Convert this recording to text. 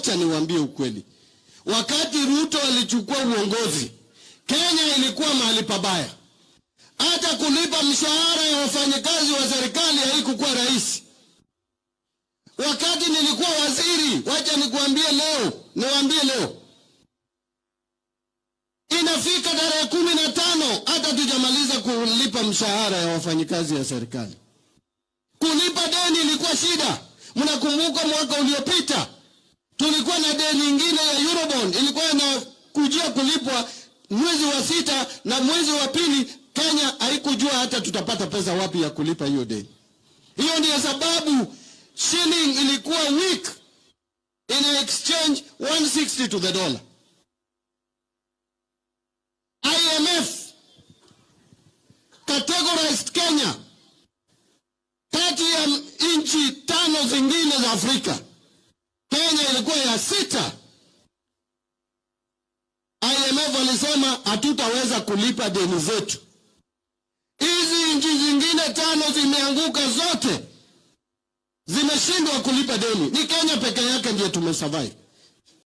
wacha niwaambie ukweli. Wakati Ruto alichukua uongozi, Kenya ilikuwa mahali pabaya. Hata kulipa mshahara ya wafanyakazi wa serikali haikuwa rahisi. Wakati nilikuwa waziri, wacha niwaambie leo, inafika tarehe 15 hata tujamaliza kulipa mshahara ya wafanyakazi ya serikali. Kulipa deni ilikuwa shida. Mnakumbuka mwaka uliopita tulikuwa na deni nyingine ya Eurobond, ilikuwa inakujia kulipwa mwezi wa 6 na mwezi wa pili Kenya haikujua hata tutapata pesa wapi ya kulipa hiyo deni. Hiyo ndiyo sababu shilling ilikuwa weak in exchange 160 to the dollar. IMF categorized Kenya kati ya nchi 5 zingine za Afrika. Kenya ilikuwa ya 6. IMF walisema hatutaweza kulipa deni zetu. Hizi nchi zingine 5 zimeanguka zote. Zimeshindwa kulipa deni. Ni Kenya peke yake ndiye tumesurvive.